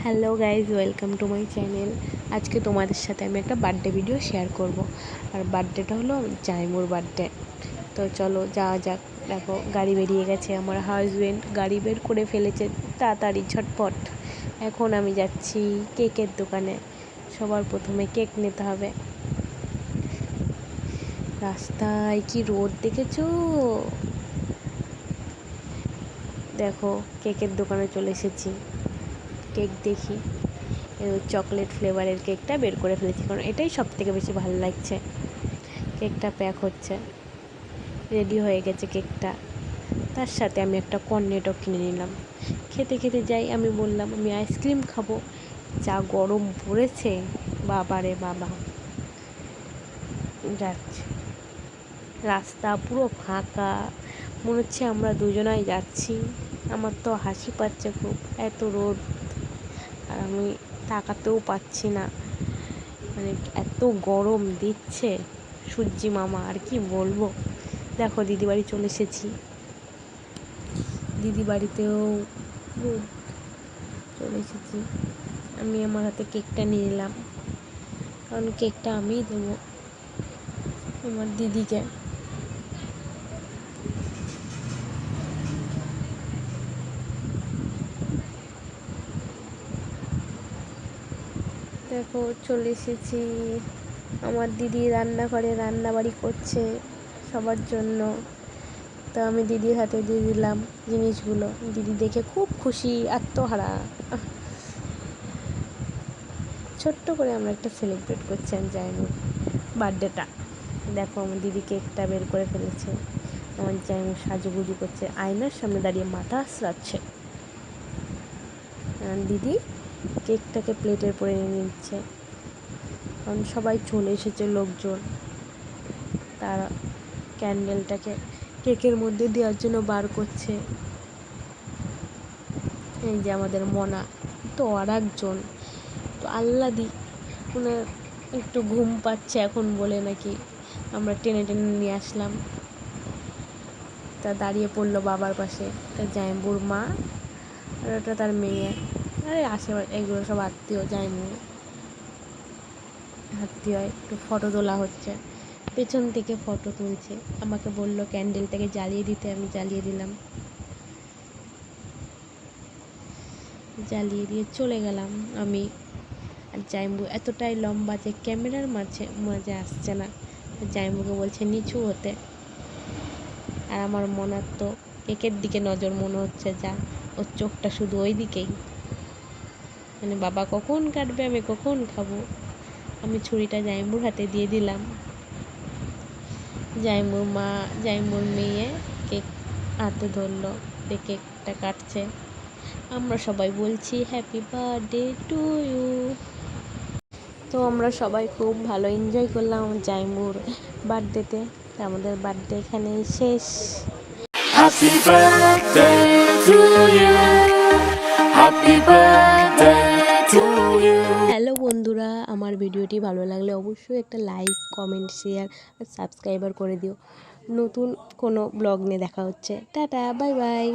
Hello guys, welcome to my channel. আজকে তোমাদের সাথে আমি একটা বার্থডে ভিডিও শেয়ার করব। আর বার্থডেটা হলো জাইমুর বার্থডে। তো চলো যাওয়া যাক। দেখো গাড়ি বেরিয়ে গেছে, আমার হাজব্যান্ড গাড়ি বের করে ফেলেছে তাড়াতাড়ি ঝটপট। এখন আমি যাচ্ছি কেকের দোকানে। সবার প্রথমে কেক নিতে হবে। রাস্তায় কি রোদ দেখেছো? দেখো কেকের দোকানে চলে এসেছি। কেক দেখি, চকলেট ফ্লেভারের কেকটা বের করে ফেলেছি, কারণ এটাই সব থেকে বেশি ভালো লাগছে। কেকটা প্যাক হচ্ছে, রেডি হয়ে গেছে কেকটা। তার সাথে আমি একটা কর্নেটও কিনে নিলাম। খেতে খেতে যাই, আমি বললাম আমি আইসক্রিম খাবো। যা গরম পড়েছে, বাবা রে বাবা। যাচ্ছে, রাস্তা পুরো ফাঁকা, মনে হচ্ছে আমরা দুজনাই যাচ্ছি। আমার তো হাসি পাচ্ছে খুব, এত রোদ। আর আমি তাকাতেও পাচ্ছি না, মানে এত গরম দিচ্ছে সূর্যি মামা, আর কি বলবো। দেখো দিদি বাড়ি চলে এসেছি। দিদি বাড়িতেও চলে এসেছি। আমি আমার হাতে কেকটা নিয়ে নিলাম, কারণ কেকটা আমিই দেবো আমার দিদিকে। দেখো চলে এসেছি। আমার দিদি রান্নাঘরে রান্নাবাড়ি করছে সবার জন্য। তো আমি দিদির হাতে দিয়ে দিলাম জিনিসগুলো। দিদি দেখে খুব খুশি, আত্মহারা। ছোট্ট করে আমরা একটা সেলিব্রেট করছি জাইমুর বার্থডেটা। দেখো আমার দিদি কেকটা বের করে ফেলেছে। আমার জাইমুর সাজুগুজু করছে, আয়নার সামনে দাঁড়িয়ে মাথা আঁচড়াচ্ছে। দিদি কেকটাকে প্লেটের পরে নিয়ে নিচ্ছে, কারণ সবাই চলে এসেছে লোকজন। তারা ক্যান্ডেলটাকে কেকের মধ্যে দেওয়ার জন্য বার করছে। এই যে আমাদের মনা, তো আর একজন তো আল্লাদি, ওনার একটু ঘুম পাচ্ছে এখন বলে নাকি আমরা টেনে টেনে নিয়ে আসলাম। তা দাঁড়িয়ে পড়লো বাবার পাশে। তা জাইম্বুর মা, আর ওটা তার মেয়ে। আরে আশেপাশে এগুলো সব আত্মীয়, জাইম্বুর আত্মীয়। একটু ফটো তোলা হচ্ছে, পেছন থেকে ফটো তুলছে। আমাকে বললো ক্যান্ডেলটাকে জ্বালিয়ে দিতে, আমি জ্বালিয়ে দিলাম। জ্বালিয়ে দিয়ে চলে গেলাম আমি। আর জাইম্বু এতটাই লম্বা যে ক্যামেরার মাঝে মাঝে আসছে না। জাইম্বুকে বলছে নিচু হতে। আর আমার মনার তো কেকের দিকে নজর, মনে হচ্ছে যা ওর চোখটা শুধু ওই দিকেই, মানে বাবা কখন কাটবে, আমি কখন খাবো। আমি ছুরিটা জাইম্বুর হাতে দিয়ে দিলাম। জাইম্বুর মা, জাইম্বুর মেয়ে কেক হাতে ধরলো, কেকটা কাটছে। আমরা সবাই বলছি হ্যাপি বার্থডে টু ইউ। তো আমরা সবাই খুব ভালো এনজয় করলাম জাইমুর বার্থডেতে। আমাদের বার্থডে এখানেই শেষ। Happy birthday to you, happy birthday to you. Hello বন্ধুরা, আমার ভিডিওটি ভালো লাগলে অবশ্যই একটা লাইক, কমেন্ট, শেয়ার আর সাবস্ক্রাইবার করে দিও। নতুন কোনো ব্লগ নিয়ে দেখা হচ্ছে। Tata, bye by.